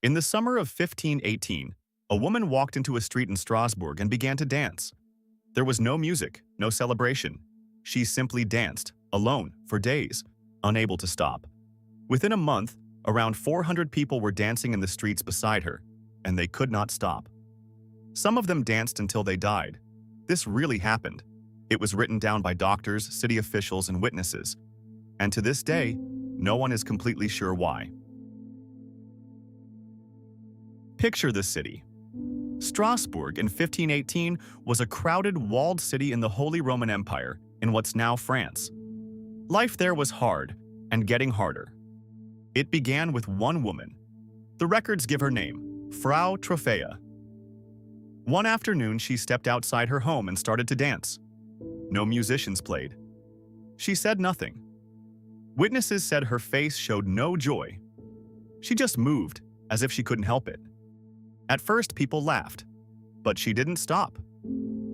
In the summer of 1518, a woman walked into a street in Strasbourg and began to dance. There was no music, no celebration. She simply danced, alone, for days, unable to stop. Within a month, around 400 people were dancing in the streets beside her, and they could not stop. Some of them danced until they died. This really happened. It was written down by doctors, city officials, and witnesses. And to this day, no one is completely sure why. Picture this city. Strasbourg in 1518 was a crowded, walled city in the Holy Roman Empire, in what's now France. Life there was hard, and getting harder. It began with one woman. The records give her name, Frau Trophäa. One afternoon, she stepped outside her home and started to dance. No musicians played. She said nothing. Witnesses said her face showed no joy. She just moved, as if she couldn't help it. At first, people laughed, but she didn't stop.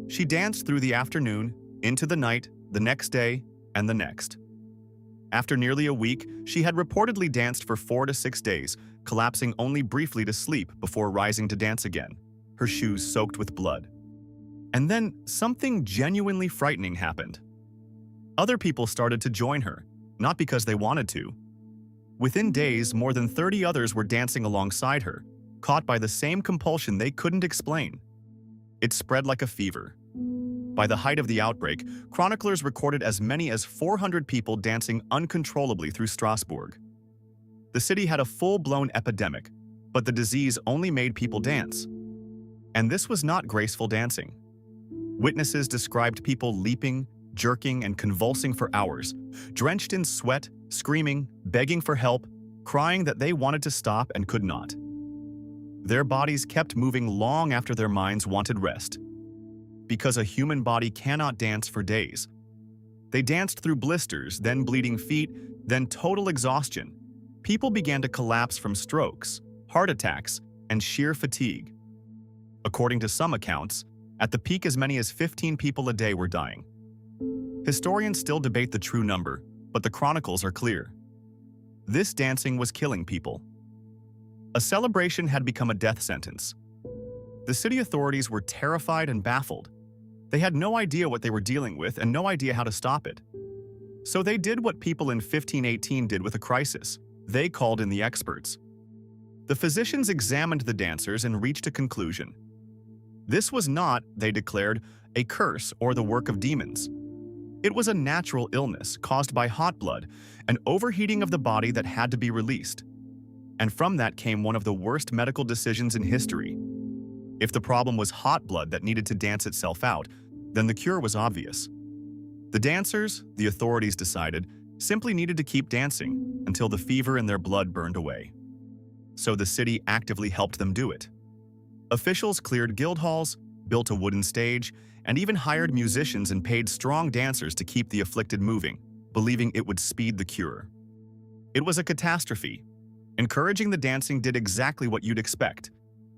She danced through the afternoon, into the night, the next day, and the next. After nearly a week, she had reportedly danced for 4 to 6 days, collapsing only briefly to sleep before rising to dance again, her shoes soaked with blood. And then something genuinely frightening happened. Other people started to join her, not because they wanted to. Within days, more than 30 others were dancing alongside her, caught by the same compulsion they couldn't explain. It spread like a fever. By the height of the outbreak, chroniclers recorded as many as 400 people dancing uncontrollably through Strasbourg. The city had a full-blown epidemic, but the disease only made people dance. And this was not graceful dancing. Witnesses described people leaping, jerking, and convulsing for hours, drenched in sweat, screaming, begging for help, crying that they wanted to stop and could not. Their bodies kept moving long after their minds wanted rest. Because a human body cannot dance for days. They danced through blisters, then bleeding feet, then total exhaustion. People began to collapse from strokes, heart attacks, and sheer fatigue. According to some accounts, at the peak as many as 15 people a day were dying. Historians still debate the true number, but the chronicles are clear. This dancing was killing people. A celebration had become a death sentence. The city authorities were terrified and baffled. They had no idea what they were dealing with and no idea how to stop it. So they did what people in 1518 did with a crisis. They called in the experts. The physicians examined the dancers and reached a conclusion. This was not, they declared, a curse or the work of demons. It was a natural illness caused by hot blood, an overheating of the body that had to be released. And from that came one of the worst medical decisions in history. If the problem was hot blood that needed to dance itself out, then the cure was obvious. The dancers, the authorities decided, simply needed to keep dancing until the fever in their blood burned away. So the city actively helped them do it. Officials cleared guild halls, built a wooden stage, and even hired musicians and paid strong dancers to keep the afflicted moving, believing it would speed the cure. It was a catastrophe. Encouraging the dancing did exactly what you'd expect.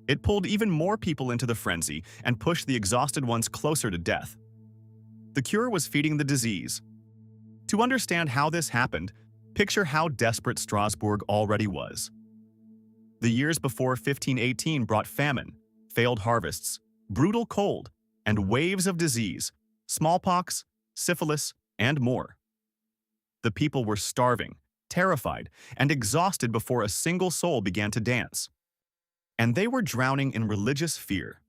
It pulled even more people into the frenzy and pushed the exhausted ones closer to death. The cure was feeding the disease. To understand how this happened, picture how desperate Strasbourg already was. The years before 1518 brought famine, failed harvests, brutal cold, and waves of disease, smallpox, syphilis, and more. The people were starving, terrified, and exhausted before a single soul began to dance. And they were drowning in religious fear.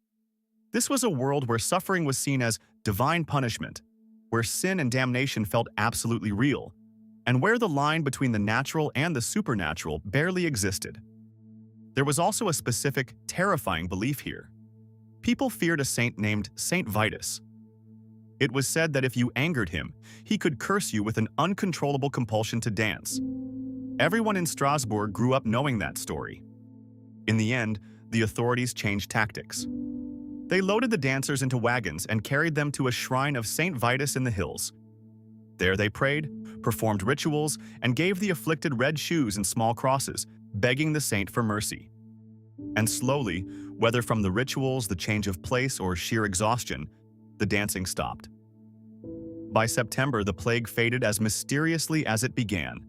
This was a world where suffering was seen as divine punishment, where sin and damnation felt absolutely real, and where the line between the natural and the supernatural barely existed. There was also a specific, terrifying belief here. People feared a saint named Saint Vitus. It was said that if you angered him, he could curse you with an uncontrollable compulsion to dance. Everyone in Strasbourg grew up knowing that story. In the end, the authorities changed tactics. They loaded the dancers into wagons and carried them to a shrine of Saint Vitus in the hills. There they prayed, performed rituals, and gave the afflicted red shoes and small crosses, begging the saint for mercy. And slowly, whether from the rituals, the change of place, or sheer exhaustion, the dancing stopped. By September, the plague faded as mysteriously as it began.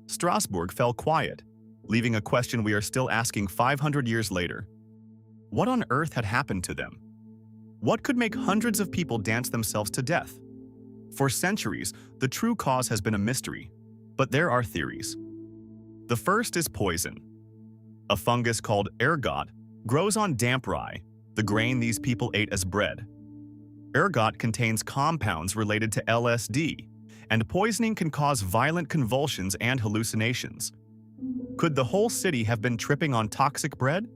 Strasbourg fell quiet, leaving a question we are still asking 500 years later. What on earth had happened to them? What could make hundreds of people dance themselves to death? For centuries, the true cause has been a mystery, but there are theories. The first is poison. A fungus called ergot grows on damp rye, the grain these people ate as bread. Ergot contains compounds related to LSD, and poisoning can cause violent convulsions and hallucinations. Could the whole city have been tripping on toxic bread?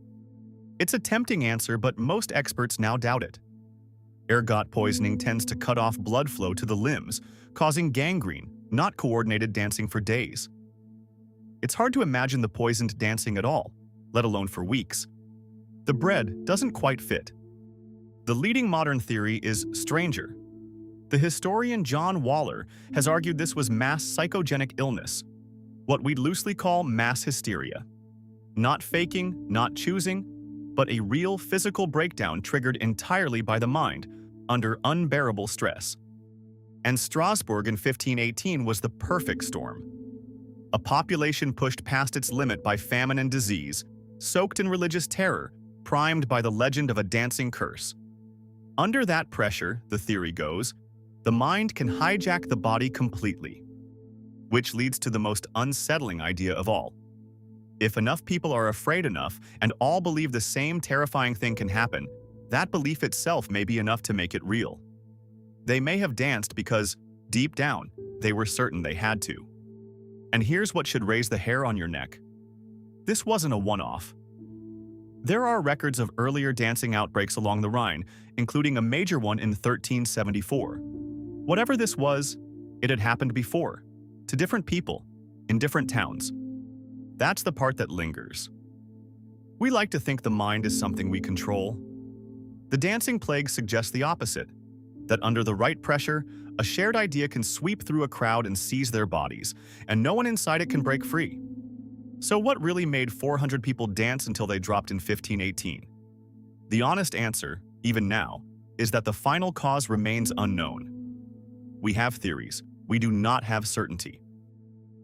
It's a tempting answer, but most experts now doubt it. Ergot poisoning tends to cut off blood flow to the limbs, causing gangrene, not coordinated dancing for days. It's hard to imagine the poisoned dancing at all, let alone for weeks. The bread doesn't quite fit. The leading modern theory is stranger. The historian John Waller has argued this was mass psychogenic illness, what we'd loosely call mass hysteria. Not faking, not choosing, but a real physical breakdown triggered entirely by the mind, under unbearable stress. And Strasbourg in 1518 was the perfect storm. A population pushed past its limit by famine and disease, soaked in religious terror, primed by the legend of a dancing curse. Under that pressure, the theory goes, the mind can hijack the body completely. Which leads to the most unsettling idea of all. If enough people are afraid enough and all believe the same terrifying thing can happen, that belief itself may be enough to make it real. They may have danced because, deep down, they were certain they had to. And here's what should raise the hair on your neck. This wasn't a one-off. There are records of earlier dancing outbreaks along the Rhine, including a major one in 1374. Whatever this was, it had happened before, to different people, in different towns. That's the part that lingers. We like to think the mind is something we control. The dancing plague suggests the opposite, that under the right pressure, a shared idea can sweep through a crowd and seize their bodies, and no one inside it can break free. So what really made 400 people dance until they dropped in 1518? The honest answer, even now, is that the final cause remains unknown. We have theories. We do not have certainty.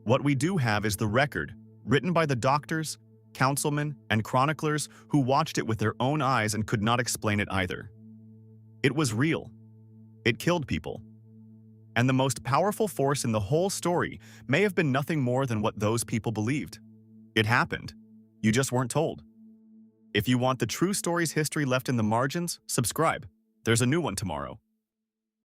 What we do have is the record, written by the doctors, councilmen, and chroniclers who watched it with their own eyes and could not explain it either. It was real. It killed people. And the most powerful force in the whole story may have been nothing more than what those people believed. It happened. You just weren't told. If you want the true story's history left in the margins, subscribe. There's a new one tomorrow.